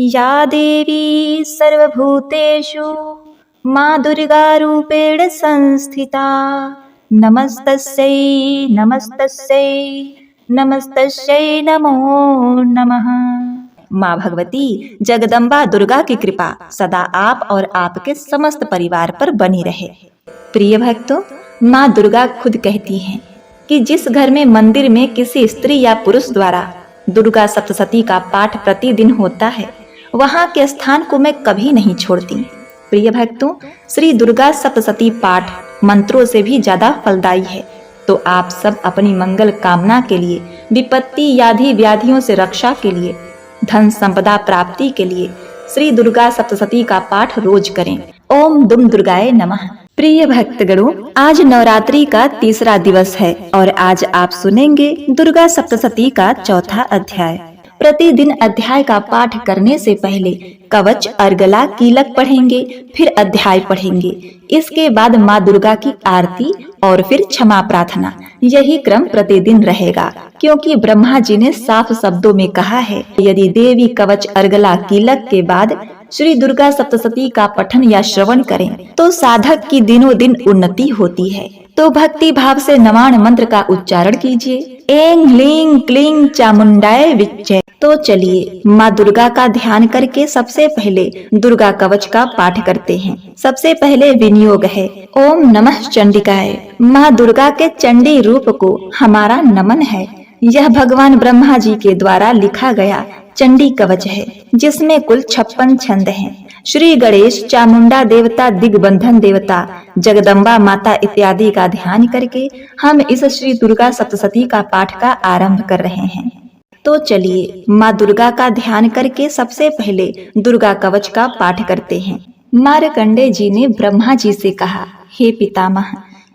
या देवी सर्वभूतेषु माँ दुर्गा रूपेण संस्थिता नमस्तस्यै नमस्तस्यै नमस्तस्यै नमो नमः। माँ भगवती जगदम्बा दुर्गा की कृपा सदा आप और आपके समस्त परिवार पर बनी रहे। प्रिय भक्तों, माँ दुर्गा खुद कहती हैं कि जिस घर में मंदिर में किसी स्त्री या पुरुष द्वारा दुर्गा सप्तशती का पाठ प्रतिदिन होता है, वहाँ के स्थान को मैं कभी नहीं छोड़ती। प्रिय भक्तों, श्री दुर्गा सप्तशती पाठ मंत्रों से भी ज्यादा फलदायी है। तो आप सब अपनी मंगल कामना के लिए, विपत्ति यादि व्याधियों से रक्षा के लिए, धन संपदा प्राप्ति के लिए श्री दुर्गा सप्तशती का पाठ रोज करें। ओम दुम दुर्गाय नमः। प्रिय भक्तगणों, आज नवरात्रि का तीसरा दिवस है और आज आप सुनेंगे दुर्गा सप्तशती का चौथा अध्याय। प्रतिदिन अध्याय का पाठ करने से पहले कवच, अर्गला, कीलक पढ़ेंगे, फिर अध्याय पढ़ेंगे। इसके बाद माँ दुर्गा की आरती और फिर क्षमा प्रार्थना। यही क्रम प्रतिदिन रहेगा, क्योंकि ब्रह्मा जी ने साफ शब्दों में कहा है, यदि देवी कवच, अर्गला, कीलक के बाद श्री दुर्गा सप्तशती का पठन या श्रवण करें तो साधक की दिनों दिन उन्नति होती है। तो भक्ति भाव से नवाण मंत्र का उच्चारण कीजिए। एं ह्लीं क्लीं चामुंडाय विच्चे। तो चलिए माँ दुर्गा का ध्यान करके सबसे पहले दुर्गा कवच का पाठ करते हैं। सबसे पहले विनियोग है ओम नमः चंडिकाय। माँ दुर्गा के चंडी रूप को हमारा नमन है। यह भगवान ब्रह्मा जी के द्वारा लिखा गया चंडी कवच है, जिसमें कुल 56 छंद हैं। श्री गणेश, चामुंडा देवता, दिग्बंधन देवता, जगदम्बा माता इत्यादि का ध्यान करके हम इस श्री दुर्गा सप्तशती का पाठ का आरंभ कर रहे हैं। तो चलिए माँ दुर्गा का ध्यान करके सबसे पहले दुर्गा कवच का पाठ करते हैं। मार्कंडेय जी ने ब्रह्मा जी से कहा, हे पितामह,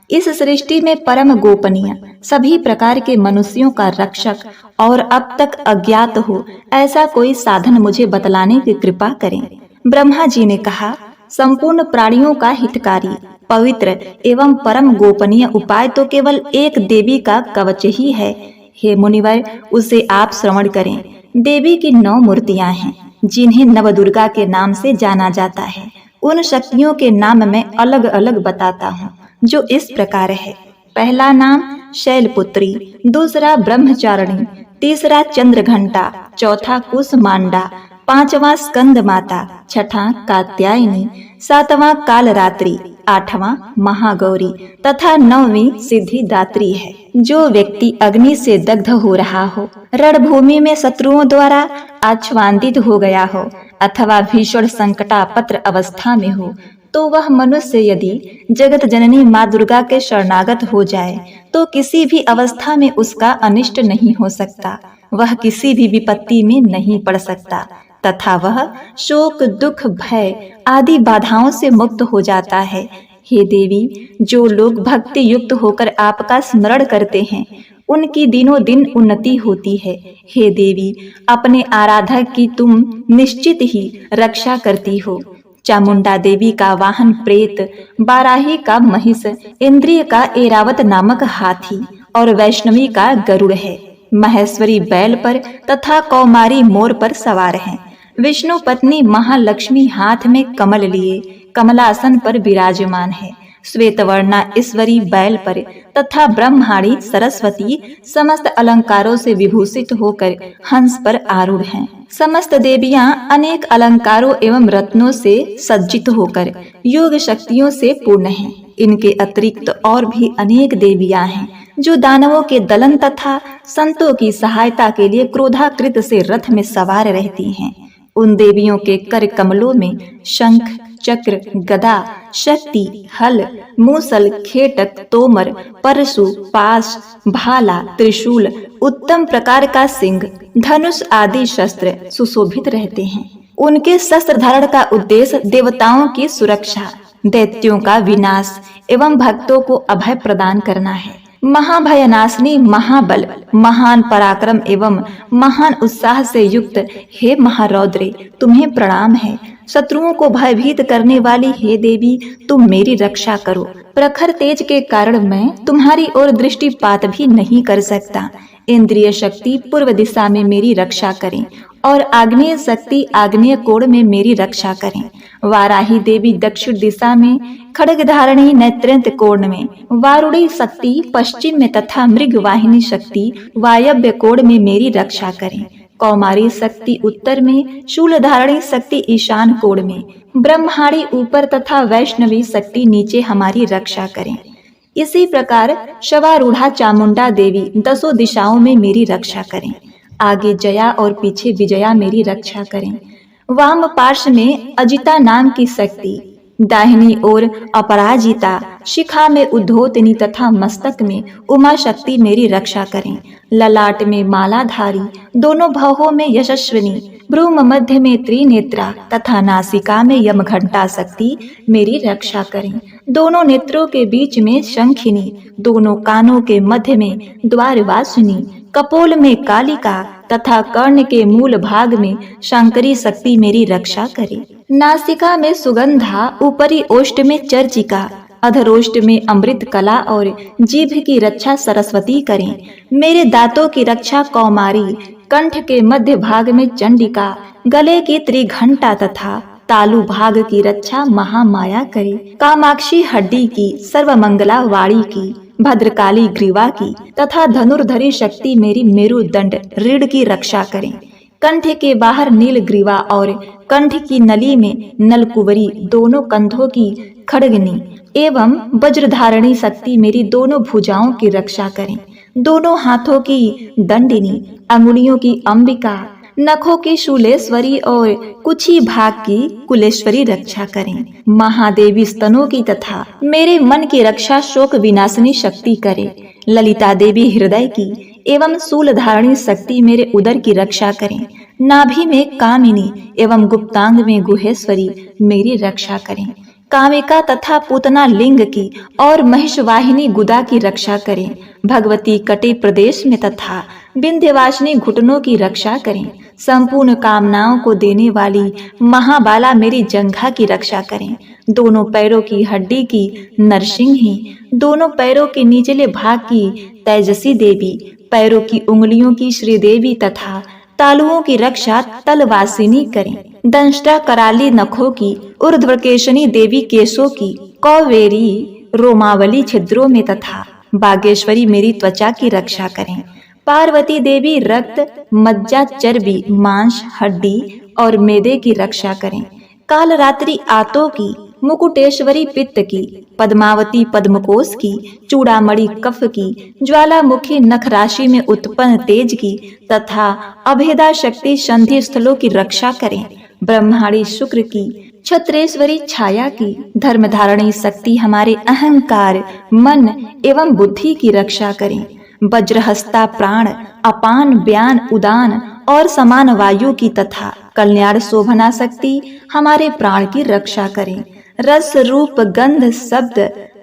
इस सृष्टि में परम गोपनीय, सभी प्रकार के मनुष्यों का रक्षक और अब तक अज्ञात हो ऐसा कोई साधन मुझे बतलाने की कृपा करें। ब्रह्मा जी ने कहा, संपूर्ण प्राणियों का हितकारी, पवित्र एवं परम गोपनीय उपाय तो केवल एक देवी का कवच ही है। हे मुनिवर, उसे आप श्रवण करें। देवी की 9 मूर्तियां हैं, जिन्हें नवदुर्गा के नाम से जाना जाता है। उन शक्तियों के नाम मैं अलग अलग बताता हूँ, जो इस प्रकार है। पहला नाम शैलपुत्री, दूसरा ब्रह्मचारिणी, तीसरा चंद्रघंटा, चौथा कुसमांडा, पांचवा स्कंद माता, छठा कात्यायनी, सातवां कालरात्रि, आठवां महागौरी तथा 9वीं सिद्धिदात्री है। जो व्यक्ति अग्नि से दग्ध हो रहा हो, रणभूमि में शत्रुओं द्वारा आच्छादित हो गया हो अथवा भीषण संकटापत्र अवस्था में हो, तो वह मनुष्य यदि जगत जननी माँ दुर्गा के शरणागत हो जाए तो किसी भी अवस्था में उसका अनिष्ट नहीं हो सकता। वह किसी भी विपत्ति में नहीं पड़ सकता तथा वह शोक, दुख, भय आदि बाधाओं से मुक्त हो जाता है। हे देवी, जो लोग भक्ति युक्त होकर आपका स्मरण करते हैं, उनकी दिनों दिन उन्नति होती है। हे देवी, अपने आराधक की तुम निश्चित ही रक्षा करती हो। चामुंडा देवी का वाहन प्रेत, बाराही का महिष, इंद्रिय का एरावत नामक हाथी और वैष्णवी का गरुड़ है। महेश्वरी बैल पर तथा कौमारी मोर पर सवार हैं। विष्णु पत्नी महालक्ष्मी हाथ में कमल लिए कमलासन पर विराजमान है। श्वेतवर्णा ईश्वरी बैल पर तथा ब्रह्माणी सरस्वती समस्त अलंकारों से विभूषित होकर हंस पर आरूढ़ हैं। समस्त देवियां अनेक अलंकारों एवं रत्नों से सज्जित होकर योग शक्तियों से पूर्ण हैं। इनके अतिरिक्त और भी अनेक देवियां हैं, जो दानवों के दलन तथा संतों की सहायता के लिए क्रोधाकृत से रथ में सवार रहती हैं। उन देवियों के कर कमलों में शंख, चक्र, गदा, शक्ति, हल, मूसल, खेटक, तोमर, परशु, पाश, भाला, त्रिशूल, उत्तम प्रकार का सिंह, धनुष आदि शस्त्र सुशोभित रहते हैं। उनके शस्त्र धारण का उद्देश्य देवताओं की सुरक्षा, दैत्यों का विनाश एवं भक्तों को अभय प्रदान करना है। महाभयनाशिनी, महाबल, महान पराक्रम एवं महान उत्साह से युक्त हे महारौद्रे, तुम्हें प्रणाम है। शत्रुओं को भयभीत करने वाली हे देवी, तुम मेरी रक्षा करो। प्रखर तेज के कारण मैं तुम्हारी ओर दृष्टिपात भी नहीं कर सकता। इंद्रिय शक्ति पूर्व दिशा में मेरी रक्षा करें और आग्नेय शक्ति आग्नेय कोण में मेरी रक्षा करें। वाराही देवी दक्षिण दिशा में, खड्ग धारणी नेत्रंत कोण में, वारुणी शक्ति पश्चिम में तथा मृगवाहिनी शक्ति वायव्य कोण में मेरी रक्षा करें। कौमारी शक्ति उत्तर में, शूल धारणी शक्ति ईशान कोण में, ब्रह्माणी ऊपर तथा वैष्णवी शक्ति नीचे हमारी रक्षा करें। इसी प्रकार शवारूढ़ा चामुंडा देवी दसों दिशाओं में मेरी रक्षा करें। आगे जया और पीछे विजया मेरी रक्षा करें। वाम पार्श्व में अजिता नाम की शक्ति, दाहिनी ओर अपराजिता, शिखा में उद्धोतनी तथा मस्तक में उमा शक्ति मेरी रक्षा करें। ललाट में मालाधारी, दोनों भवों में यशस्विनी, भ्रूम मध्य में त्रिनेत्रा तथा नासिका में यमघंटा शक्ति मेरी रक्षा करें। दोनों नेत्रों के बीच में शंखिनी, दोनों कानों के मध्य में द्वारवासिनी, कपोल में कालिका तथा कर्ण के मूल भाग में शंकरी शक्ति मेरी रक्षा करे। नासिका में सुगंधा, ऊपरी ओष्ठ में चर्चिका, अधरोष्ठ में अमृत कला और जीभ की रक्षा सरस्वती करें। मेरे दांतों की रक्षा कौमारी, कंठ के मध्य भाग में चंडिका, गले की त्रिघंटा तथा तालु भाग की रक्षा महामाया करे। कामाक्षी हड्डी की, सर्वमंगला वाणी की, भद्रकाली ग्रीवा की तथा धनुर्धरी शक्ति मेरी मेरुदंड रीढ़ की रक्षा करें। कंठ के बाहर नील ग्रीवा और कंठ की नली में नलकुवरी, दोनों कंधों की खड्गनी एवं वज्रधारणी शक्ति मेरी दोनों भुजाओं की रक्षा करें। दोनों हाथों की दंडिनी, अंगुलियों की अंबिका, नखों की शूलेश्वरी और कुछी भाग की कुलेश्वरी रक्षा करें। महादेवी स्तनों की तथा मेरे मन की रक्षा शोक विनाशनी शक्ति करे। ललिता देवी हृदय की एवं शूल धारणी शक्ति मेरे उदर की रक्षा करें। नाभि में कामिनी एवं गुप्तांग में गुहेश्वरी मेरी रक्षा करें। कामिका तथा पूतना लिंग की और महिषवाहिनी गुदा की रक्षा करें। भगवती कटे प्रदेश में तथा विंध्यवासिनी घुटनों की रक्षा करें। संपूर्ण कामनाओं को देने वाली महाबाला मेरी जंघा की रक्षा करें। दोनों पैरों की हड्डी की नरसिंही, दोनों पैरों के निचले भाग की तेजसी देवी, पैरों की उंगलियों की श्रीदेवी तथा तालुओं की रक्षा तलवासिनी करें। दंष्टा कराली नखों की, ऊर्ध्वकेशनी देवी केशों की, कौवेरी रोमावली छिद्रों में तथा बागेश्वरी मेरी त्वचा की रक्षा करें। पार्वती देवी रक्त, मज्जा, चर्बी, मांस, हड्डी और मेदे की रक्षा करें। कालरात्रि आतों की, मुकुटेश्वरी पित्त की, पद्मावती पद्मकोश की, चूड़ामणि कफ की, ज्वालामुखी नख राशि में उत्पन्न तेज की तथा अभेदा शक्ति संधि स्थलों की रक्षा करें। ब्रह्माणी शुक्र की, छत्रेश्वरी छाया की, धर्मधारणी शक्ति हमारे अहंकार, मन एवं बुद्धि की रक्षा करें। वज्रहस्ता प्राण, अपान, व्यान, उदान और समान वायु की तथा कल्याण शोभना शक्ति हमारे प्राण की रक्षा करें। रस रूप, गंध, शब्द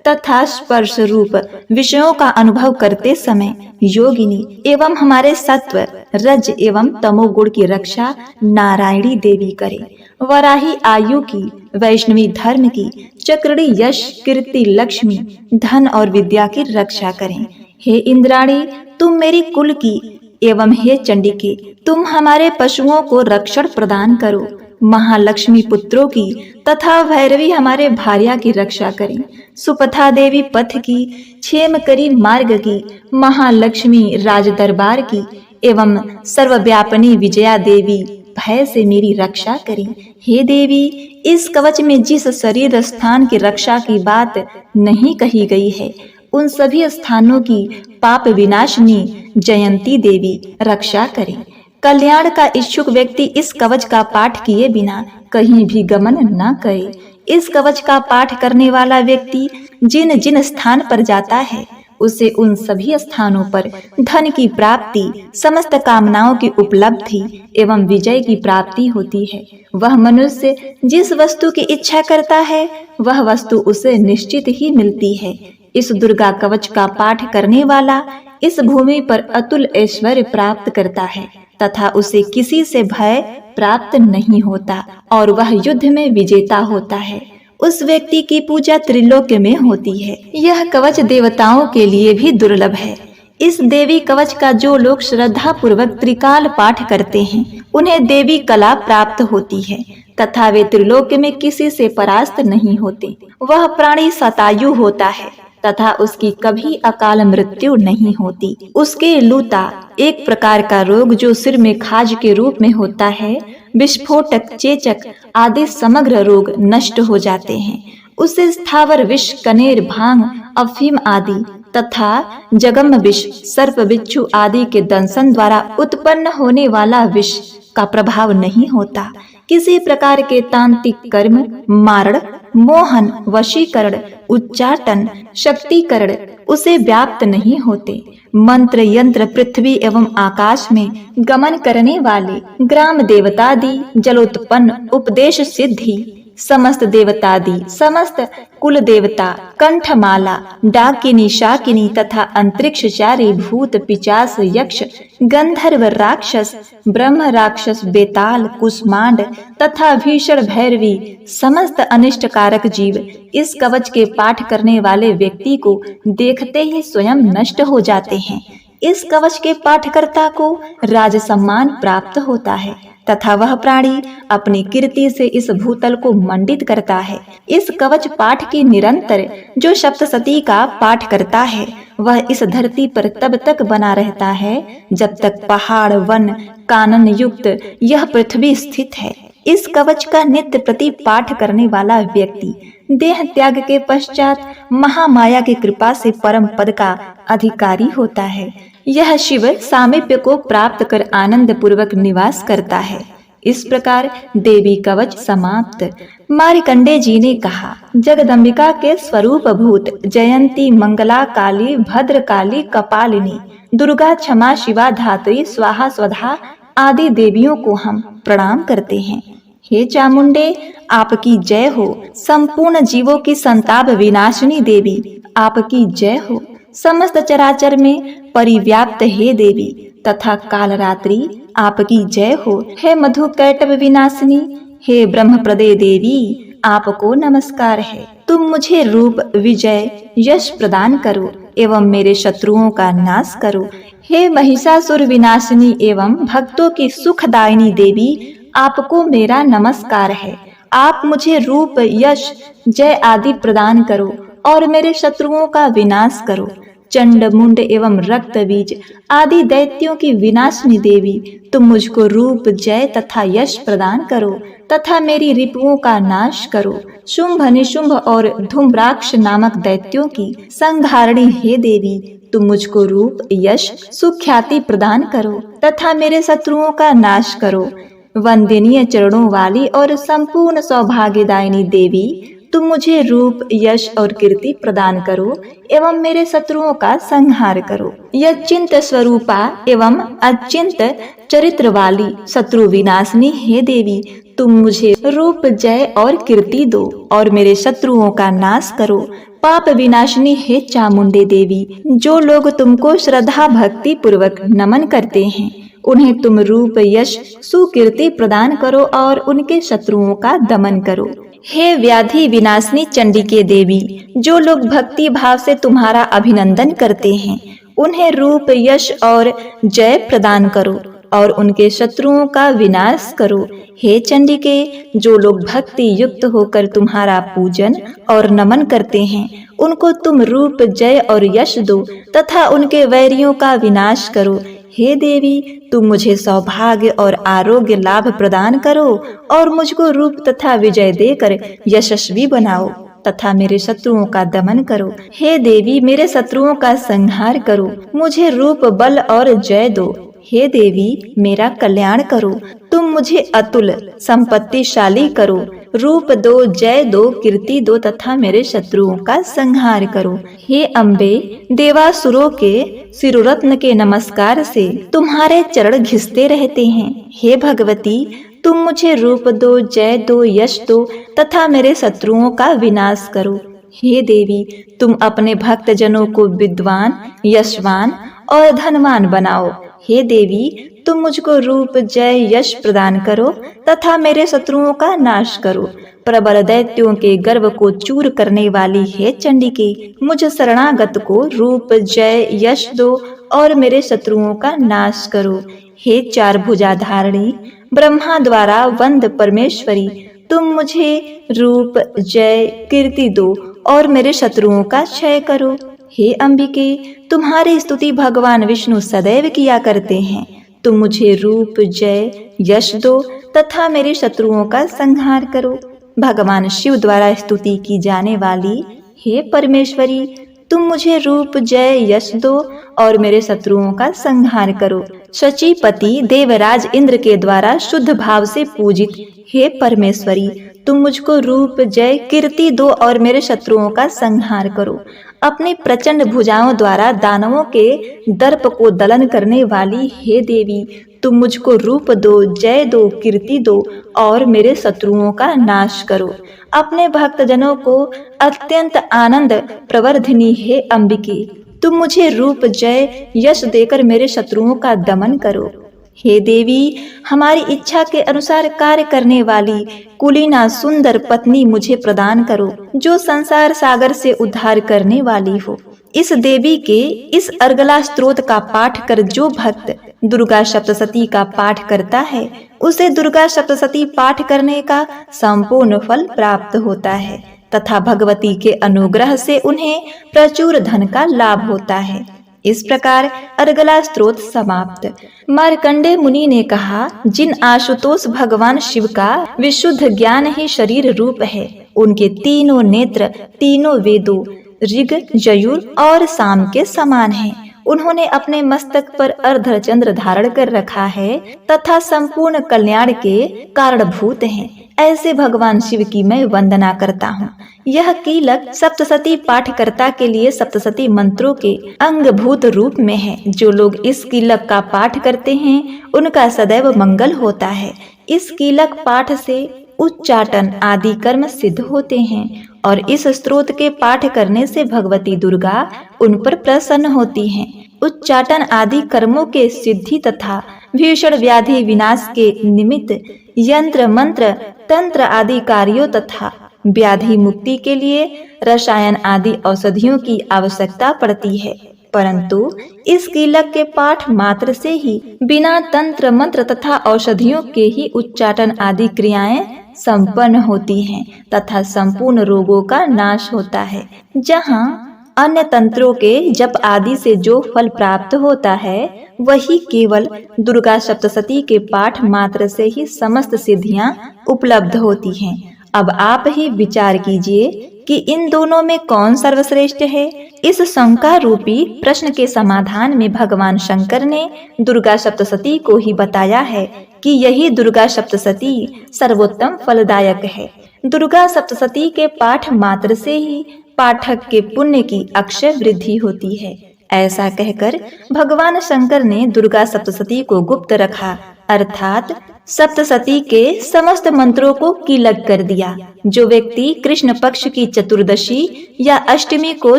तथा स्पर्श रूप विषयों का अनुभव करते समय योगिनी एवं हमारे सत्व, रज एवं तमोगुण की रक्षा नारायणी देवी करे। वराही आयु की, वैष्णवी धर्म की, चक्रणी यश, कीर्ति, लक्ष्मी, धन और विद्या की रक्षा करें। हे इंद्राणी, तुम मेरी कुल की एवं हे चंडिके, तुम हमारे पशुओं को रक्षण प्रदान करो। महालक्ष्मी पुत्रों की तथा भैरवी हमारे भार्या की रक्षा करें। सुपथा देवी पथ की, क्षेमकरी मार्ग की, महालक्ष्मी राज दरबार की एवं सर्वव्यापिनी विजया देवी भय से मेरी रक्षा करें। हे देवी, इस कवच में जिस शरीर स्थान की रक्षा की बात नहीं कही गई है, उन सभी स्थानों की पाप विनाशिनी जयंती देवी रक्षा करें। कल्याण का इच्छुक व्यक्ति इस कवच का पाठ किए बिना कहीं भी गमन न करे। इस कवच का पाठ करने वाला व्यक्ति जिन जिन स्थान पर जाता है, उसे उन सभी स्थानों पर धन की प्राप्ति, समस्त कामनाओं की उपलब्धि एवं विजय की प्राप्ति होती है। वह मनुष्य जिस वस्तु की इच्छा करता है, वह वस्तु उसे निश्चित ही मिलती है। इस दुर्गा कवच का पाठ करने वाला इस भूमि पर अतुल ऐश्वर्य प्राप्त करता है तथा उसे किसी से भय प्राप्त नहीं होता और वह युद्ध में विजेता होता है। उस व्यक्ति की पूजा त्रिलोक्य में होती है। यह कवच देवताओं के लिए भी दुर्लभ है। इस देवी कवच का जो लोग श्रद्धा पूर्वक त्रिकाल पाठ करते हैं उन्हें देवी कला प्राप्त होती है तथा वे त्रिलोक्य में किसी से परास्त नहीं होते। वह प्राणी शतायु होता है तथा उसकी कभी अकाल मृत्यु नहीं होती। उसके लूता, एक प्रकार का रोग जो सिर में खाज के रूप में होता है, विस्फोटक, चेचक आदि समग्र रोग नष्ट हो जाते हैं। उससे स्थावर विष, कनेर, भांग, अफीम आदि तथा जगम विष, सर्प, बिच्छू आदि के दंशन द्वारा उत्पन्न होने वाला विष का प्रभाव नहीं होता। किसी प्रकार के तांत्रिक कर्म, मारण, मोहन, वशीकरण, उच्चाटन, शक्तिकरण उसे व्याप्त नहीं होते। मंत्र, यंत्र, पृथ्वी एवं आकाश में गमन करने वाले ग्राम देवतादि, जलोत्पन्न, उपदेश सिद्धि, समस्त देवतादि, समस्त कुल देवता, कंठमाला, डाकिनी, शाकिनी तथा अंतरिक्षचारी, भूत, पिचास, यक्ष, गंधर्व, राक्षस, ब्रह्म राक्षस, बेताल, कुष्मांड तथा भीषण भैरवी, समस्त अनिष्टकारक जीव इस कवच के पाठ करने वाले व्यक्ति को देखते ही स्वयं नष्ट हो जाते हैं। इस कवच के पाठकर्ता को राज सम्मान प्राप्त होता है तथा वह प्राणी अपनी कीर्ति से इस भूतल को मंडित करता है। इस कवच पाठ की निरंतर जो सप्तशती का पाठ करता है वह इस धरती पर तब तक बना रहता है जब तक पहाड़, वन, कानन युक्त यह पृथ्वी स्थित है। इस कवच का नित्य प्रति पाठ करने वाला व्यक्ति देह त्याग के पश्चात महामाया की कृपा से परम पद का अधिकारी होता है। यह शिव सामीप्य को प्राप्त कर आनंद पूर्वक निवास करता है। इस प्रकार देवी कवच समाप्त। मार्कंडेय जी ने कहा, जगदम्बिका के स्वरूप भूत जयंती, मंगला, काली, भद्र काली, कपालिनी, दुर्गा, क्षमा, शिवा, धात्री, स्वाहा, स्वधा आदि देवियों को हम प्रणाम करते हैं। हे चामुंडे, आपकी जय हो। संपूर्ण जीवों की संताप विनाशिनी देवी, आपकी जय हो। समस्त चराचर में परिव्याप्त हे देवी तथा कालरात्रि, आपकी जय हो। हे मधु कैटभ विनाशिनी, हे ब्रह्मप्रदे देवी, आपको नमस्कार है। तुम मुझे रूप, विजय, यश प्रदान करो एवं मेरे शत्रुओं का नाश करो। हे महिषासुर विनाशिनी एवं भक्तों की सुखदायिनी देवी, आपको मेरा नमस्कार है। आप मुझे रूप, यश, जय आदि प्रदान करो और मेरे शत्रुओं का विनाश करो। चंड, मुंड एवं रक्त बीज आदि दैत्यों की विनाशिनी देवी, तुम मुझको रूप, जय तथा यश प्रदान करो तथा मेरी रिपुओं का नाश करो। शुंभ, निशुंभ और धूम्राक्ष नामक दैत्यों की संहारिणी हे देवी, तुम मुझको रूप, यश, सुख्याति प्रदान करो तथा मेरे शत्रुओं का नाश करो। वंदनीय चरणों वाली और संपूर्ण सौभाग्यदायिनी देवी, तुम मुझे रूप, यश और कीर्ति प्रदान करो एवं मेरे शत्रुओं का संहार करो। यचिंत स्वरूपा एवं अचिंत चरित्र वाली शत्रु विनाशिनी हे देवी, तुम मुझे रूप, जय और कीर्ति दो और मेरे शत्रुओं का नाश करो। पाप विनाशिनी हे चामुंडे देवी, जो लोग तुमको श्रद्धा भक्ति पूर्वक नमन करते हैं उन्हें तुम रूप, यश, सुकीर्ति प्रदान करो और उनके शत्रुओं का दमन करो। हे व्याधि विनाशिनी चंडिके देवी, जो लोग भक्ति भाव से तुम्हारा अभिनंदन करते हैं उन्हें रूप, यश और जय प्रदान करो और उनके शत्रुओं का विनाश करो। हे चंडिके, जो लोग भक्ति युक्त होकर तुम्हारा पूजन और नमन करते हैं उनको तुम रूप, जय और यश दो तथा उनके वैरियों का विनाश करो। हे देवी, तुम मुझे सौभाग्य और आरोग्य लाभ प्रदान करो और मुझको रूप तथा विजय देकर यशस्वी बनाओ तथा मेरे शत्रुओं का दमन करो। हे देवी, मेरे शत्रुओं का संहार करो, मुझे रूप, बल और जय दो। हे देवी, मेरा कल्याण करो, तुम मुझे अतुल संपत्तिशाली करो, रूप दो, जय दो, कीर्ति दो तथा मेरे शत्रुओं का संहार करो। हे अम्बे, देवासुरों के शिरोरत्न के नमस्कार से तुम्हारे चरण घिसते रहते हैं। हे भगवती, तुम मुझे रूप दो, जय दो, यश दो तथा मेरे शत्रुओं का विनाश करो। हे देवी, तुम अपने भक्त जनों को विद्वान, यशवान और धनवान बनाओ। हे देवी, तुम मुझको रूप, जय, यश प्रदान करो तथा मेरे शत्रुओं का नाश करो। प्रबल दैत्यों के गर्व को चूर करने वाली हे चंडिके, मुझ शरणागत को रूप, जय, यश दो और मेरे शत्रुओं का नाश करो। हे चार भुजाधारिणी, ब्रह्मा द्वारा वंद परमेश्वरी, तुम मुझे रूप, जय, कीर्ति दो और मेरे शत्रुओं का क्षय करो। हे अंबिके, तुम्हारी स्तुति भगवान विष्णु सदैव किया करते हैं। तुम मुझे रूप, जय, यश दो तथा मेरे शत्रुओं का संहार करो। भगवान शिव द्वारा स्तुति की जाने वाली हे परमेश्वरी, तुम मुझे रूप, जय, यश दो और मेरे शत्रुओं का संहार करो। शचीपति देवराज इंद्र के द्वारा शुद्ध भाव से पूजित हे परमेश्वरी, तुम मुझको रूप, जय, कीर्ति दो और मेरे शत्रुओं का संहार करो। अपनी प्रचंड भुजाओं द्वारा दानवों के दर्प को दलन करने वाली हे देवी, तुम मुझको रूप दो, जय दो, कीर्ति दो और मेरे शत्रुओं का नाश करो। अपने भक्तजनों को अत्यंत आनंद प्रवर्धिनी हे अंबिके, तुम मुझे रूप, जय, यश देकर मेरे शत्रुओं का दमन करो। हे देवी, हमारी इच्छा के अनुसार कार्य करने वाली कुलीना सुंदर पत्नी मुझे प्रदान करो, जो संसार सागर से उद्धार करने वाली हो। इस देवी के इस अर्गला स्तोत्र का पाठ कर जो भक्त दुर्गा सप्तशती का पाठ करता है, उसे दुर्गा सप्तशती पाठ करने का संपूर्ण फल प्राप्त होता है तथा भगवती के अनुग्रह से उन्हें प्रचुर धन का लाभ होता है। इस प्रकार अर्गला स्तोत्र समाप्त। मार्कंडे मुनि ने कहा, जिन आशुतोष भगवान शिव का विशुद्ध ज्ञान ही शरीर रूप है, उनके तीनों नेत्र तीनों वेदों ऋग, यजुर और साम के समान हैं। उन्होंने अपने मस्तक पर अर्धचंद्र धारण कर रखा है तथा संपूर्ण कल्याण के कारणभूत हैं। ऐसे भगवान शिव की मैं वंदना करता हूँ। यह कीलक सप्तशती पाठकर्ता के लिए सप्तशती मंत्रों के अंगभूत रूप में है। जो लोग इस कीलक का पाठ करते हैं, उनका सदैव मंगल होता है। इस कीलक पाठ से उच्चाटन आदि कर्म सिद्ध होते हैं और इस स्तोत्र के पाठ करने से भगवती दुर्गा उन पर प्रसन्न होती हैं। उच्चाटन आदि कर्मों के सिद्धि तथा भीषण व्याधि विनाश के निमित्त यंत्र, मंत्र, तंत्र आदि कार्यों तथा व्याधि मुक्ति के लिए रसायन आदि औषधियों की आवश्यकता पड़ती है। परंतु इस कीलक के पाठ मात्र से ही बिना तंत्र, मंत्र तथा औषधियों के ही उच्चाटन आदि क्रियाएं संपन्न होती हैं तथा संपूर्ण रोगों का नाश होता है। जहाँ अन्य तंत्रों के जप आदि से जो फल प्राप्त होता है, वही केवल दुर्गा सप्तशती के पाठ मात्र से ही समस्त सिद्धियां उपलब्ध होती हैं। अब आप ही विचार कीजिए कि इन दोनों में कौन सर्वश्रेष्ठ है। इस शंका रूपी प्रश्न के समाधान में भगवान शंकर ने दुर्गा सप्तशती को ही बताया है कि यही दुर्गा सप्तशती सर्वोत्तम फलदायक है। दुर्गा सप्तशती के पाठ मात्र से ही पाठक के पुण्य की अक्षय वृद्धि होती है। ऐसा कहकर भगवान शंकर ने दुर्गा सप्तशती को गुप्त रखा, अर्थात सप्तशती के समस्त मंत्रों को कीलक कर दिया। जो व्यक्ति कृष्ण पक्ष की चतुर्दशी या अष्टमी को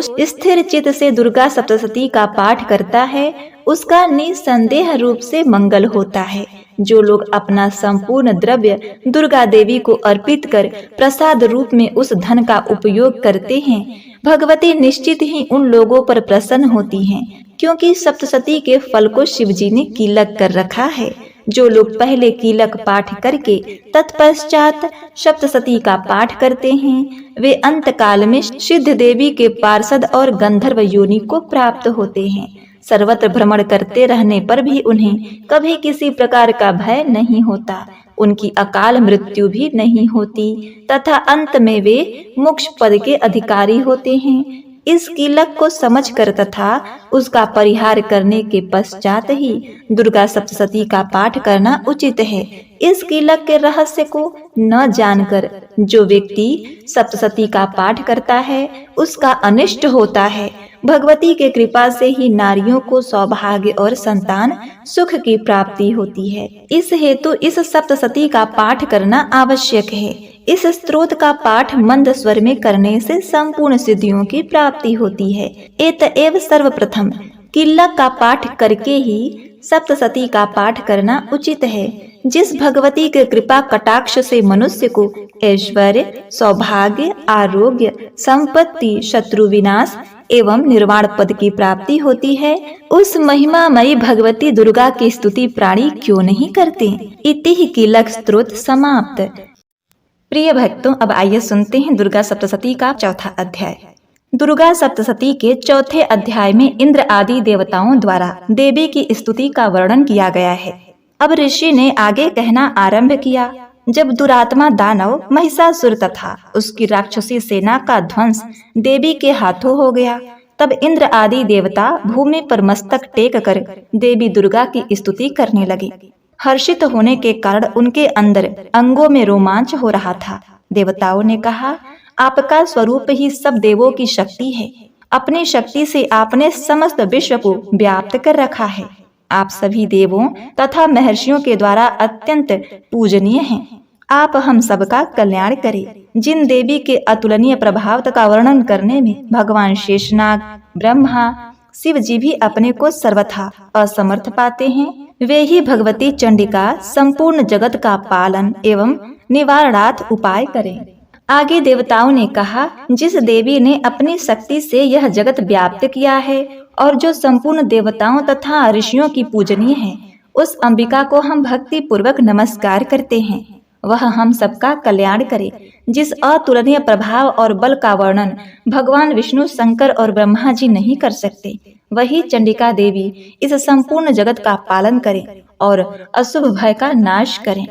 स्थिर चित्त से दुर्गा सप्तशती का पाठ करता है, उसका निसंदेह रूप से मंगल होता है। जो लोग अपना संपूर्ण द्रव्य दुर्गा देवी को अर्पित कर प्रसाद रूप में उस धन का उपयोग करते हैं, भगवती निश्चित ही उन लोगों पर प्रसन्न होती हैं, क्योंकि सप्तशती के फल को शिवजी ने कीलक कर रखा है। जो लोग पहले कीलक पाठ करके तत्पश्चात सप्तशती का पाठ करते हैं, वे अंत काल में सिद्ध देवी के पार्षद और गंधर्व योनि को प्राप्त होते हैं। सर्वत्र भ्रमण करते रहने पर भी उन्हें कभी किसी प्रकार का भय नहीं होता, उनकी अकाल मृत्यु भी नहीं होती तथा अंत में वे मोक्ष पद के अधिकारी होते हैं। इस कीलक को समझकर तथा उसका परिहार करने के पश्चात ही दुर्गा सप्तशती का पाठ करना उचित है। इस कीलक के रहस्य को न जानकर जो व्यक्ति सप्तशती का पाठ करता है, उसका अनिष्ट होता है। भगवती के कृपा से ही नारियों को सौभाग्य और संतान सुख की प्राप्ति होती है। इस हेतु इस सप्तशती का पाठ करना आवश्यक है। इस स्तोत्र का पाठ मंद स्वर में करने से संपूर्ण सिद्धियों की प्राप्ति होती है। एतएव सर्वप्रथम किल्लक का पाठ करके ही सप्तशती का पाठ करना उचित है। जिस भगवती के कृपा कटाक्ष से मनुष्य को ऐश्वर्य, सौभाग्य, आरोग्य, संपत्ति, शत्रु विनाश एवं निर्वाण पद की प्राप्ति होती है, उस महिमामयी भगवती दुर्गा की स्तुति प्राणी क्यों नहीं करते। इति ही किल्लक स्तोत्र समाप्त। प्रिय भक्तों, अब आइए सुनते हैं दुर्गा सप्तशती का चौथा अध्याय। दुर्गा सप्तशती के चौथे अध्याय में इंद्र आदि देवताओं द्वारा देवी की स्तुति का वर्णन किया गया है। अब ऋषि ने आगे कहना आरंभ किया। जब दुरात्मा दानव महिषासुर तथा उसकी राक्षसी सेना का ध्वंस देवी के हाथों हो गया, तब इंद्र आदि देवता भूमि पर मस्तक टेक कर देवी दुर्गा की स्तुति करने लगे। हर्षित होने के कारण उनके अंदर अंगों में रोमांच हो रहा था। देवताओं ने कहा, आपका स्वरूप ही सब देवों की शक्ति है। अपनी शक्ति से आपने समस्त विश्व को व्याप्त कर रखा है। आप सभी देवों तथा महर्षियों के द्वारा अत्यंत पूजनीय हैं। आप हम सबका कल्याण करें। जिन देवी के अतुलनीय प्रभाव का वर्णन करने में भगवान शेषनाग, ब्रह्मा, शिव जी भी अपने को सर्वथा असमर्थ पाते हैं, वे ही भगवती चंडिका संपूर्ण जगत का पालन एवं निवारणार्थ उपाय करें। आगे देवताओं ने कहा, जिस देवी ने अपनी शक्ति से यह जगत व्याप्त किया है और जो संपूर्ण देवताओं तथा ऋषियों की पूजनीय है, उस अंबिका को हम भक्ति पूर्वक नमस्कार करते हैं। वह हम सबका कल्याण करे। जिस अतुलनीय प्रभाव और बल का वर्णन भगवान विष्णु, शंकर और ब्रह्मा जी नहीं कर सकते, वही चंडिका देवी इस संपूर्ण जगत का पालन करें और अशुभ भय का नाश करें।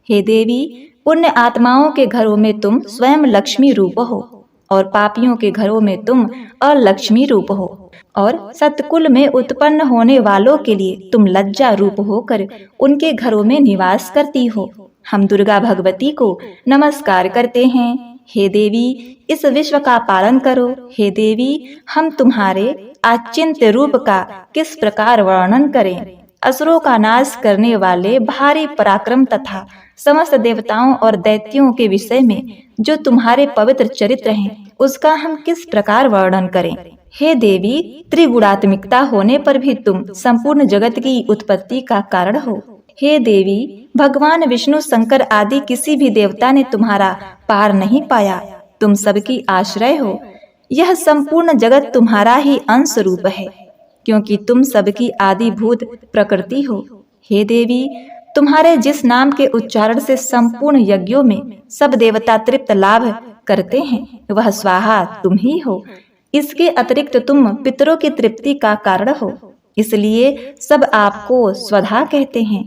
हे देवी, पुण्य आत्माओं के घरों में तुम स्वयं लक्ष्मी रूप हो और पापियों के घरों में तुम अलक्ष्मी रूप हो, और सतकुल में उत्पन्न होने वालों के लिए तुम लज्जा रूप होकर उनके घरों में निवास करती हो। हम दुर्गा भगवती को नमस्कार करते हैं। हे देवी, इस विश्व का पालन करो। हे देवी, हम तुम्हारे अचिंत्य रूप का किस प्रकार वर्णन करें। असुरों का नाश करने वाले भारी पराक्रम तथा समस्त देवताओं और दैत्यों के विषय में जो तुम्हारे पवित्र चरित्र हैं, उसका हम किस प्रकार वर्णन करें। हे देवी, त्रिगुणात्मिकता होने पर भी तुम संपूर्ण जगत की उत्पत्ति का कारण हो। हे देवी, भगवान विष्णु, शंकर आदि किसी भी देवता ने तुम्हारा पार नहीं पाया। तुम सबकी आश्रय हो। यह संपूर्ण जगत तुम्हारा ही अंश रूप है, क्योंकि तुम सबकी आदिभूत प्रकृति हो। हे देवी, तुम्हारे जिस नाम के उच्चारण से संपूर्ण यज्ञों में सब देवता तृप्त लाभ करते हैं, वह स्वाहा तुम ही हो। इसके अतिरिक्त तुम पितरों की तृप्ति का कारण हो, इसलिए सब आपको स्वधा कहते हैं।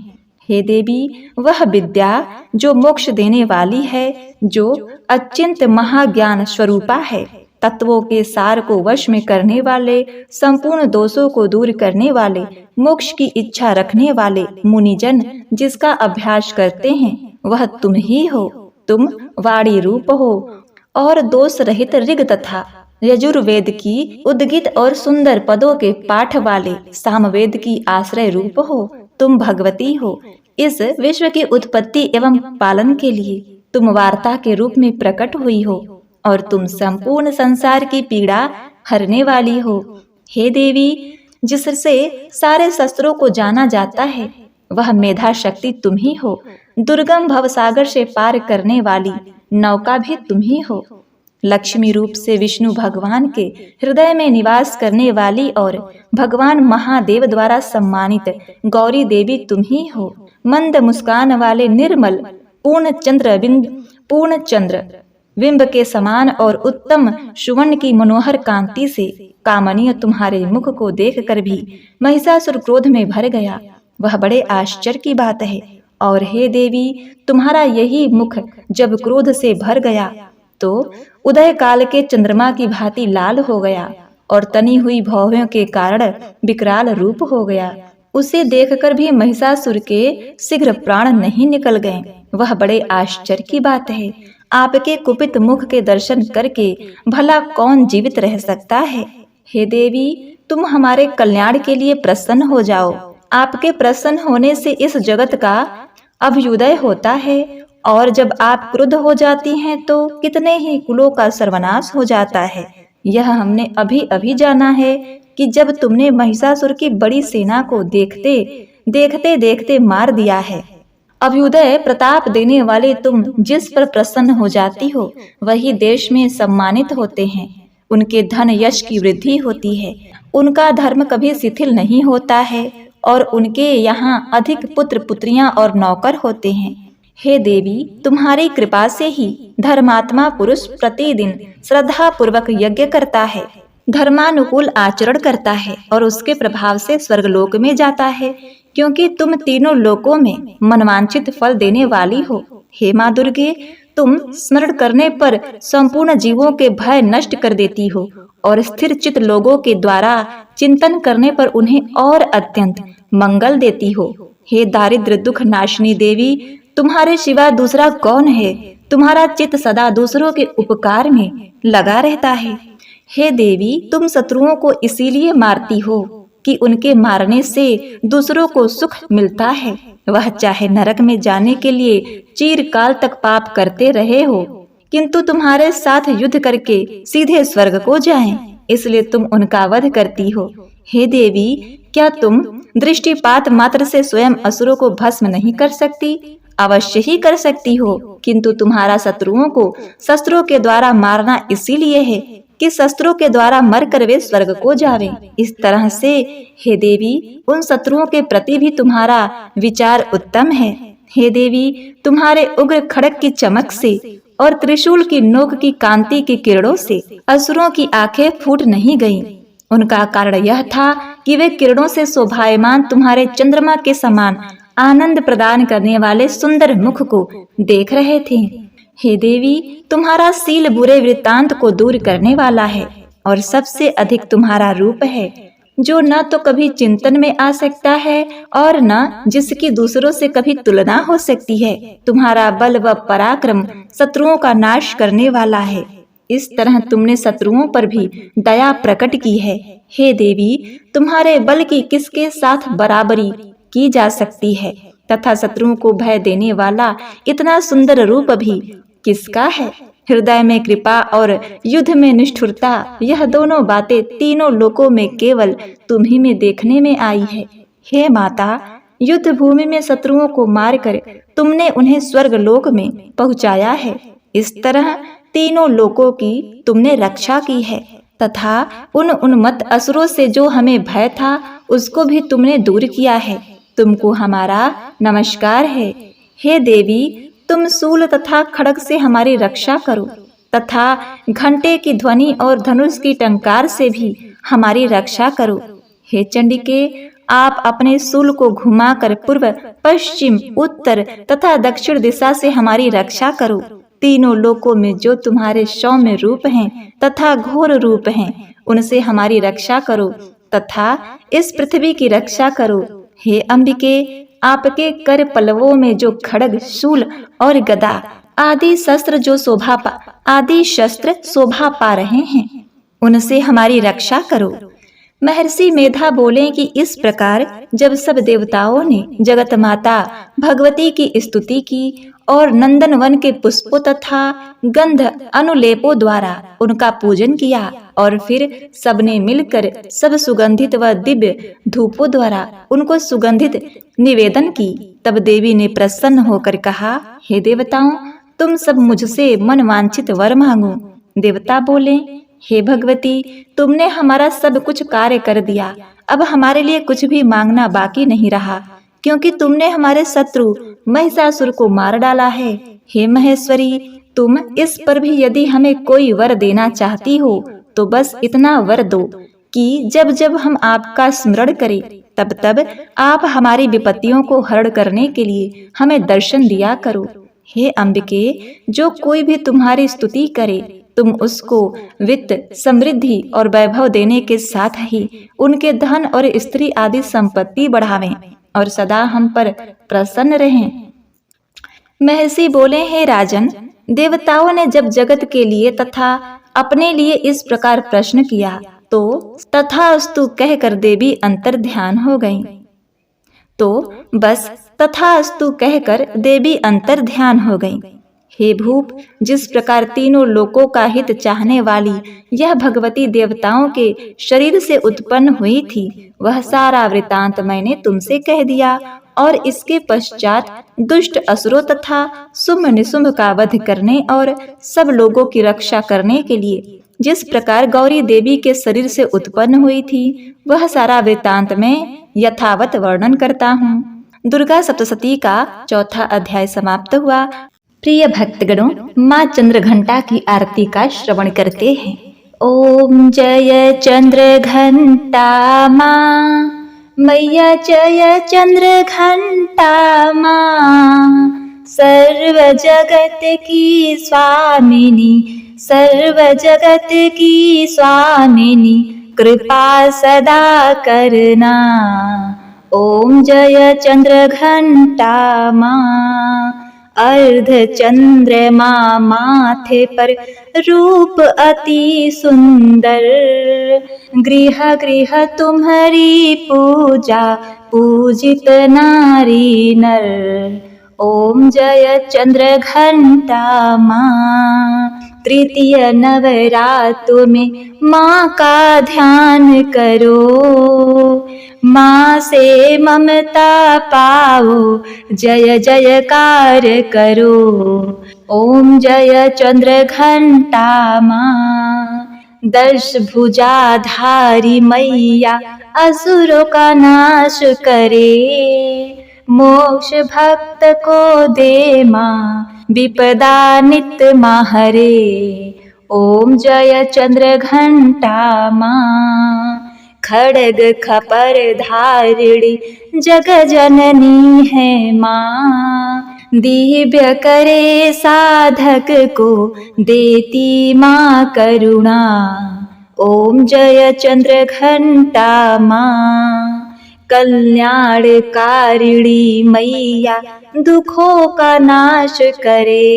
हे देवी, वह विद्या जो मोक्ष देने वाली है, जो अचिंत्य महाज्ञान स्वरूपा है, तत्वों के सार को वश में करने वाले, संपूर्ण दोषों को दूर करने वाले, मोक्ष की इच्छा रखने वाले मुनिजन जिसका अभ्यास करते हैं, वह तुम ही हो। तुम वाणी रूप हो और दोष रहित ऋग तथा यजुर्वेद की उद्गित और सुंदर पदों के पाठ वाले सामवेद की आश्रय रूप हो। तुम भगवती हो। इस विश्व की उत्पत्ति एवं पालन के लिए तुम वार्ता के रूप में प्रकट हुई हो और तुम संपूर्ण संसार की पीड़ा हरने वाली हो। हे देवी, जिससे सारे शस्त्रों को जाना जाता है, वह मेधा शक्ति तुम ही हो। दुर्गम भवसागर से पार करने वाली नौका भी तुम ही हो। लक्ष्मी रूप से विष्णु भगवान के हृदय में निवास करने वाली और भगवान महादेव द्वारा सम्मानित गौरी देवी तुम ही हो। मंद मुस्कान वाले निर्मल पूर्ण चंद्र बिंब के समान और उत्तम सुवर्ण की मनोहर कांति से कामनीय तुम्हारे मुख को देखकर भी महिषासुर क्रोध में भर गया। वह बड़े आश्चर्य की बात है। और हे देवी, तुम्हारा यही मुख जब क्रोध से भर गया तो उदय काल के चंद्रमा की भांति लाल हो गया और तनी हुई भौहों के कारण विकराल रूप हो गया। उसे देखकर भी महिषासुर के शीघ्र प्राण नहीं निकल गए। वह बड़े आश्चर्य की बात है। आपके कुपित मुख के दर्शन करके भला कौन जीवित रह सकता है। हे देवी, तुम हमारे कल्याण के लिए प्रसन्न हो जाओ। आपके प्रसन्न होने से इस जगत का अभ्युदय होता है, और जब आप क्रुद्ध हो जाती हैं तो कितने ही कुलों का सर्वनाश हो जाता है। यह हमने अभी अभी जाना है। कि जब तुमने महिषासुर की बड़ी सेना को देखते देखते मार दिया है, अभ्युदय प्रताप देने वाले तुम जिस पर प्रसन्न हो जाती हो वही देश में सम्मानित होते हैं। उनके धन यश की वृद्धि होती है, उनका धर्म कभी शिथिल नहीं होता है और उनके यहाँ अधिक पुत्र पुत्रियां और नौकर होते हैं। हे देवी, तुम्हारी कृपा से ही धर्मात्मा पुरुष प्रतिदिन श्रद्धा पूर्वक यज्ञ करता है, धर्मानुकूल आचरण करता है और उसके प्रभाव से स्वर्गलोक में जाता है, क्योंकि तुम तीनों लोकों में मनवांछित फल देने वाली हो। हे माँ दुर्गे, तुम स्मरण करने पर संपूर्ण जीवों के भय नष्ट कर देती हो और स्थिर चित्त लोगों के द्वारा चिंतन करने पर उन्हें और अत्यंत मंगल देती हो। हे दारिद्र दुख नाशिनी देवी, तुम्हारे सिवा दूसरा कौन है? तुम्हारा चित्त सदा दूसरों के उपकार में लगा रहता है। हे देवी, तुम शत्रुओं को इसीलिए मारती हो कि उनके मारने से दूसरों को सुख मिलता है, वह चाहे नरक में जाने के लिए चिरकाल तक पाप करते रहे हो, किंतु तुम्हारे साथ युद्ध करके सीधे स्वर्ग को जाएं, इसलिए तुम उनका वध करती हो। हे देवी, क्या तुम दृष्टिपात मात्र से स्वयं असुरों को भस्म नहीं कर सकती? अवश्य ही कर सकती हो, किंतु तुम्हारा शत्रुओं को शस्त्रों के द्वारा मारना इसीलिए है कि शस्त्रों के द्वारा मरकर वे स्वर्ग को जावे। इस तरह से हे देवी, उन शत्रुओं के प्रति भी तुम्हारा विचार उत्तम है। हे देवी, तुम्हारे उग्र खड़ग की चमक से और त्रिशूल की नोक की कांति की किरणों से असुरों की आंखें फूट नहीं गईं। उनका कारण यह था कि वे किरणों से शोभायमान तुम्हारे चंद्रमा के समान आनंद प्रदान करने वाले सुंदर मुख को देख रहे थे। हे देवी, तुम्हारा शील बुरे वृत्तांत को दूर करने वाला है और सबसे अधिक तुम्हारा रूप है, जो न तो कभी चिंतन में आ सकता है और न जिसकी दूसरों से कभी तुलना हो सकती है। तुम्हारा बल व पराक्रम शत्रुओं का नाश करने वाला है। इस तरह तुमने शत्रुओं पर भी दया प्रकट की है। हे देवी, तुम्हारे बल की किसके साथ बराबरी की जा सकती है तथा शत्रुओं को भय देने वाला इतना सुंदर रूप भी किसका है? हृदय में कृपा और युद्ध में निष्ठुरता, यह दोनों बातें तीनों लोकों में केवल तुम्ही में देखने में आई है। हे माता, युद्ध भूमि में शत्रुओं को मारकर तुमने उन्हें स्वर्ग लोक में पहुंचाया है। इस तरह तीनों लोकों की तुमने रक्षा की है तथा उन उन्मत्त असुरों से जो हमें भय था उसको भी तुमने दूर किया है। तुमको हमारा नमस्कार है। हे देवी, तुम शूल तथा खड्ग से हमारी रक्षा करो तथा घंटे की ध्वनि और धनुष की टंकार से भी हमारी रक्षा करो। हे चंडिके, आप अपने शूल को घुमाकर पूर्व पश्चिम उत्तर तथा दक्षिण दिशा से हमारी रक्षा करो। तीनों लोकों में जो तुम्हारे सौम्य रूप हैं तथा घोर रूप हैं, उनसे हमारी रक्षा करो तथा इस पृथ्वी की रक्षा करो। हे अंबिके, आपके कर पल्लवों में जो खड्ग, शूल और गदा आदि शस्त्र शोभा पा रहे हैं, उनसे हमारी रक्षा करो। महर्षि मेधा बोले कि इस प्रकार जब सब देवताओं ने जगत माता भगवती की स्तुति की और नंदन वन के पुष्पों तथा गंध अनुलेपों द्वारा उनका पूजन किया और फिर सबने मिलकर सब सुगंधित व दिव्य धूपों द्वारा उनको सुगंधित निवेदन की, तब देवी ने प्रसन्न होकर कहा, हे देवताओं, तुम सब मुझसे मनवांछित वर मांगो। देवता बोले, हे भगवती, तुमने हमारा सब कुछ कार्य कर दिया, अब हमारे लिए कुछ भी मांगना बाकी नहीं रहा, क्योंकि तुमने हमारे शत्रु महिषासुर को मार डाला है। हे महेश्वरी, तुम इस पर भी यदि हमें कोई वर देना चाहती हो तो बस इतना वर दो कि जब जब हम आपका स्मरण करें तब तब आप हमारी विपत्तियों को हरण करने के लिए हमें दर्शन दिया करो। हे अंबिके, जो कोई भी तुम्हारी स्तुति करे तुम उसको वित्त, समृद्धि और वैभव देने के साथ ही उनके धन और स्त्री आदि संपत्ति बढ़ावें और सदा हम पर प्रसन्न रहें। महर्षि बोले, हे राजन, देवताओं ने जब जगत के लिए तथा अपने लिए इस प्रकार प्रश्न किया तो तथास्तु कहकर देवी अंतर ध्यान हो गईं। तो बस तथास्तु कहकर देवी अंतर ध्यान हो गईं। हे भूप, जिस प्रकार तीनों लोकों का हित चाहने वाली यह भगवती देवताओं के शरीर से उत्पन्न हुई थी, वह सारा वृतांत मैंने तुमसे कह दिया। और इसके पश्चात दुष्ट असुरों तथा शुंभ निशुंभ का वध करने और सब लोगों की रक्षा करने के लिए जिस प्रकार गौरी देवी के शरीर से उत्पन्न हुई थी, वह सारा वृतांत में यथावत वर्णन करता हूँ। दुर्गा सप्तशती का चौथा अध्याय समाप्त हुआ। प्रिय भक्तगणों, माँ चंद्रघंटा की आरती का श्रवण करते हैं। ओम जय चंद्रघंटा माँ, मैया जय चंद्रघंटा माँ, सर्व जगत की स्वामिनी, सर्व जगत की स्वामिनी, कृपा सदा करना। ओम जय चंद्रघंटा माँ, अर्ध चंद्रमा माथे पर रूप अति सुंदर, गृह गृह तुम्हारी पूजा, पूजित नारी नर। ओम जय चंद्रघंटा माँ, तृतीय नवरात्र में माँ का ध्यान करो, माँ से ममता पाओ, जय जयकार करो। ओम जय चंद्रघंटा माँ, दश भुजाधारी मैया असुरों का नाश करे, मोक्ष भक्त को दे माँ, विपदा नित माहरे। ओम जय चंद्रघंटा माँ, खड़ग खपर धारिणी जग जननी है माँ, दिव्य करे साधक को देती माँ करुणा। ओम जय चंद्रघंटा माँ, कल्याणकारिणी मैया दुखों का नाश करे,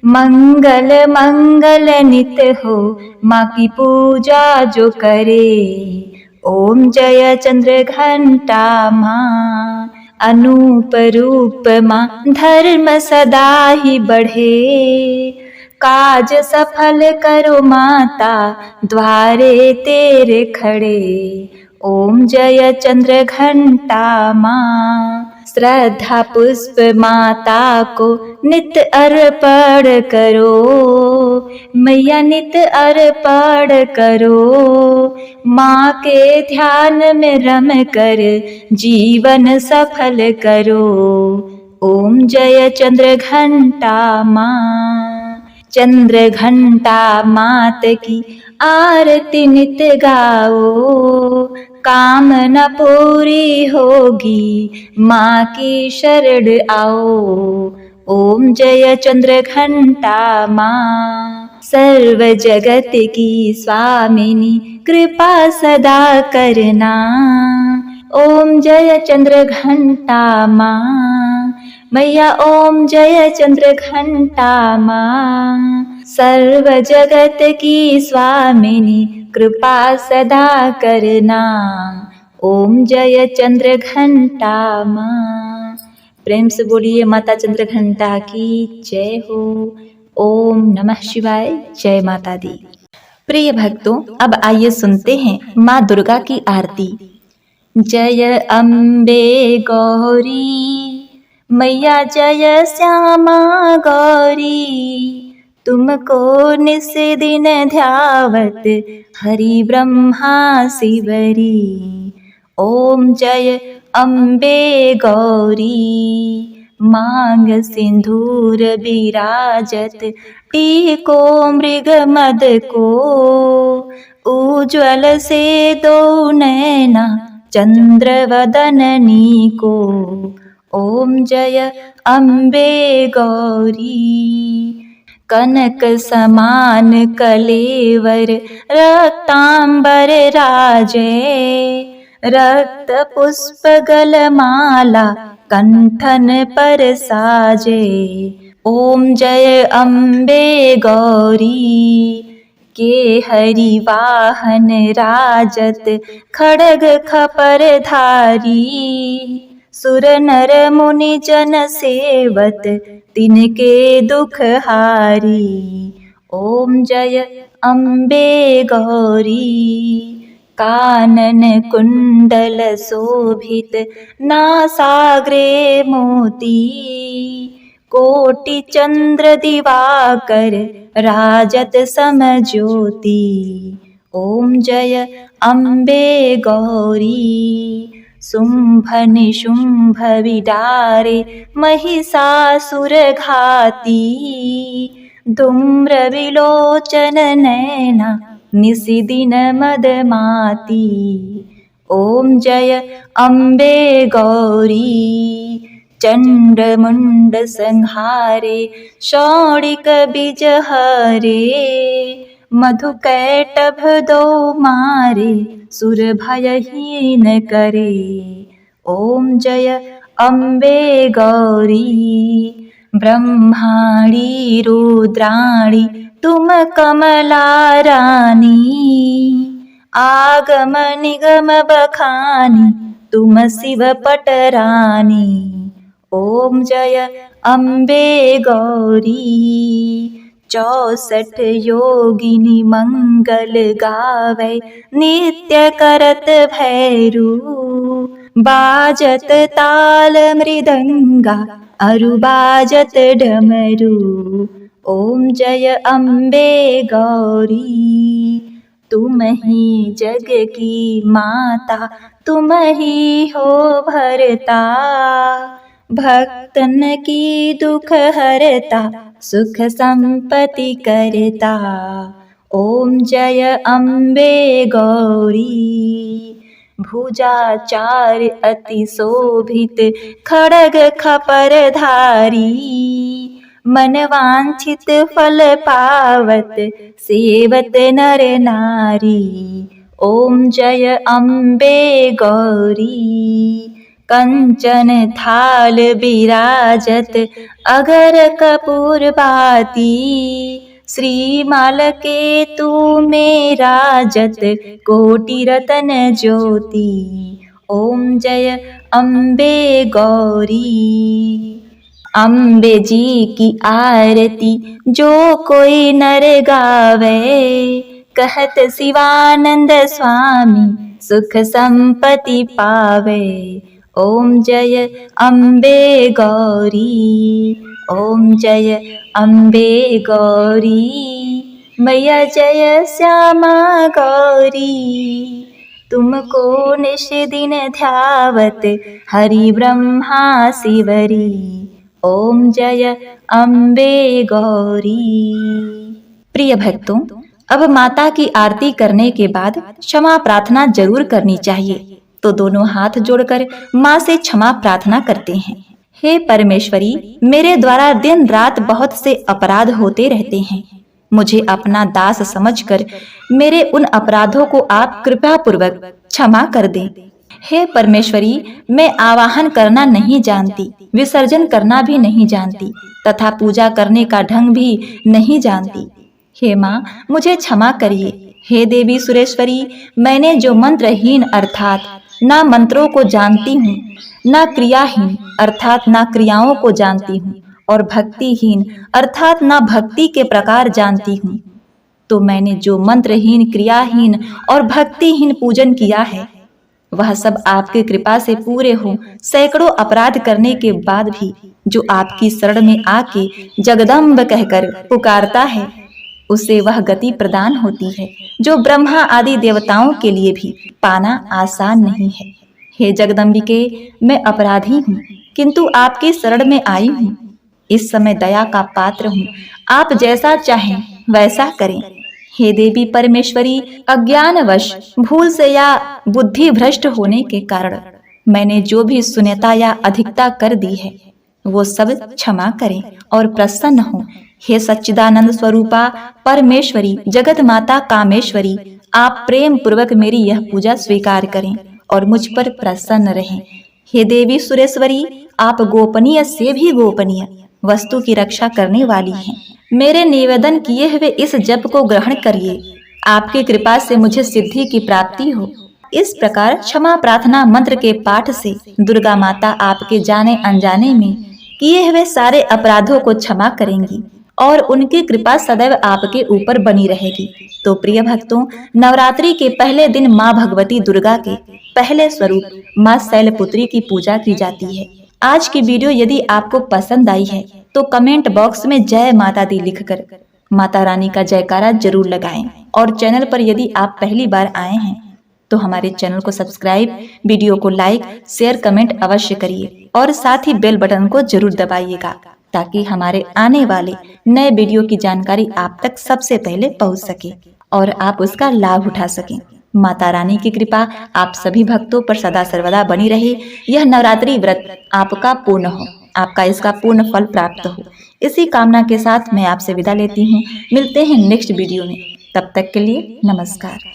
मंगल मंगल नित हो माँ की पूजा जो करे। ओम जय चंद्रघंटा माँ, अनूप रूप माँ, धर्म सदा ही बढ़े, काज सफल करो माता, द्वारे तेरे खड़े। ओम जय चंद्रघंटा माँ, श्रद्धा पुष्प माता को नित अर्पण करो, मैया नित अर्पण करो, माँ के ध्यान में रम कर जीवन सफल करो। ओम जय चंद्रघंटा माँ, चंद्रघंटा मात की आरती नित गाओ, कामना पूरी होगी माँ की शरण आओ। ओम जय चंद्रघंटा माँ, सर्व जगत की स्वामिनी, कृपा सदा करना। ओम जय चंद्रघंटा माँ, मैया ओम जय चंद्रघंटा माँ, सर्व जगत की स्वामिनी, कृपा सदा करना। ओम जय चंद्रघंटा माँ। प्रेम से बोलिए माता चंद्रघंटा की जय हो। ओम नमः शिवाय। जय माता दी। प्रिय भक्तों, अब आइए सुनते हैं माँ दुर्गा की आरती। जय अम्बे गौरी, मैया जय श्यामा गौरी, तुमको निस दिन ध्यावत हरि ब्रह्मा शिवरी। ओम जय अम्बे गौरी, मांग सिंदूर विराजत, टीको मृग मद को, उज्ज्वल से दो नैना चंद्र वदननी को। ओम जय अम्बे गौरी, कनक समान कलेवर रक्तांबर राजे, रक्त पुष्प गलमाला कंठन पर साजे। ओम जय अम्बे गौरी, के हरि वाहन राजत, खड़ग खपर धारी, सुर नर मुनि जन सेवत तिनके दुख हारी। ओम जय अम्बे गौरी। कानन कुंडल शोभित नासाग्रे मोती। कोटि चंद्र दिवाकर राजत सम ज्योति। ओम जय अम्बे गौरी। शुंभ निशुंभ विदारे महिषासुर घाती। धूम्र विलोचन नैना निशिदिन मदमाती। ओम जय अम्बे गौरी। चंड मुंड संहारे शौरिक बीज हरे। मधु कैटभ दो मारे सुर भयहीन करे। ओम जय अम्बे गौरी। ब्रह्माणी रुद्राणी तुम कमला रानी। आगम निगम बखानी तुम शिव पटरानी। ओम जय अम्बे गौरी। 64 योगिनी मंगल गावे नित्य करत भैरू। बाजत ताल मृदंगा अरु बाजत डमरू। ओम जय अम्बे गौरी। तुम ही जग की माता तुम ही हो भरता। भक्तन की दुख हरता सुख संपत्ति करता। ओम जय अम्बे गौरी। भुजाचार अति शोभित खड़ग खपर धारी। मन वांछित फल पावत सेवत नर नारी। ओम जय अम्बे गौरी। कंचन थाल विराजत अगर कपूर बाती। श्रीमाल के तू में राजत कोटि रतन ज्योति। ओम जय अम्बे गौरी। अम्बे जी की आरती जो कोई नर गावे। कहत शिवानंद स्वामी सुख संपत्ति पावे। ओम जय अम्बे गौरी। ओम जय अम्बे गौरी। मैया जय श्यामा गौरी। तुमको निश दिन ध्यावत हरि ब्रह्मा शिवरी। ओम जय अम्बे गौरी। प्रिय भक्तों, अब माता की आरती करने के बाद क्षमा प्रार्थना जरूर करनी चाहिए। तो दोनों हाथ जोड़कर माँ से क्षमा प्रार्थना करते हैं। हे परमेश्वरी, मेरे द्वारा दिन रात बहुत से अपराध होते रहते हैं। मुझे अपना दास समझकर मेरे उन अपराधों को आप कृपा पूर्वक क्षमा कर दें। हे परमेश्वरी, मैं आवाहन करना नहीं जानती, विसर्जन करना भी नहीं जानती तथा पूजा करने का ढंग भी नहीं जानती। हे माँ, मुझे क्षमा करिए। हे देवी सुरेश्वरी, मैंने जो मंत्रहीन अर्थात ना मंत्रों को जानती हूँ, ना क्रियाहीन अर्थात ना क्रियाओं को जानती हूँ और भक्तिहीन अर्थात ना भक्ति के प्रकार जानती हूँ, तो मैंने जो मंत्रहीन क्रियाहीन और भक्तिहीन पूजन किया है वह सब आपकी कृपा से पूरे हो। सैकड़ों अपराध करने के बाद भी जो आपकी शरण में आके जगदम्ब कहकर पुकारता है उसे वह गति प्रदान होती है जो ब्रह्मा आदि देवताओं के लिए भी पाना आसान नहीं है। हे जगदम्बिके, मैं अपराधी हूँ किंतु आपकी शरण में आई हूँ। इस समय दया का पात्र हूँ, आप जैसा चाहें वैसा करें। हे देवी परमेश्वरी, अज्ञानवश भूल से या बुद्धि भ्रष्ट होने के कारण मैंने जो भी शून्यता या अधिकता कर दी है वो सब क्षमा करें और प्रसन्न हो। हे सच्चिदानंद स्वरूपा परमेश्वरी, जगत माता कामेश्वरी, आप प्रेम पूर्वक मेरी यह पूजा स्वीकार करें और मुझ पर प्रसन्न रहें। हे देवी सुरेश्वरी, आप गोपनीय से भी गोपनीय वस्तु की रक्षा करने वाली हैं। मेरे निवेदन किए हुए इस जप को ग्रहण करिए। आपकी कृपा से मुझे सिद्धि की प्राप्ति हो। इस प्रकार क्षमा प्रार्थना मंत्र के पाठ से दुर्गा माता आपके जाने अनजाने में किए हुए सारे अपराधों को क्षमा करेंगी और उनकी कृपा सदैव आपके ऊपर बनी रहेगी। तो प्रिय भक्तों, नवरात्रि के पहले दिन माँ भगवती दुर्गा के पहले स्वरूप माँ शैलपुत्री की पूजा की जाती है। आज की वीडियो यदि आपको पसंद आई है तो कमेंट बॉक्स में जय माता दी लिखकर माता रानी का जयकारा जरूर लगाएं और चैनल पर यदि आप पहली बार आए हैं तो हमारे चैनल को सब्सक्राइब, वीडियो को लाइक, शेयर, कमेंट अवश्य करिए और साथ ही बेल बटन को जरूर दबाइएगा ताकि हमारे आने वाले नए वीडियो की जानकारी आप तक सबसे पहले पहुंच सके और आप उसका लाभ उठा सकें। माता रानी की कृपा आप सभी भक्तों पर सदा सर्वदा बनी रहे। यह नवरात्रि व्रत आपका पूर्ण हो, आपका इसका पूर्ण फल प्राप्त हो, इसी कामना के साथ मैं आपसे विदा लेती हूँ। मिलते हैं नेक्स्ट वीडियो में, तब तक के लिए नमस्कार।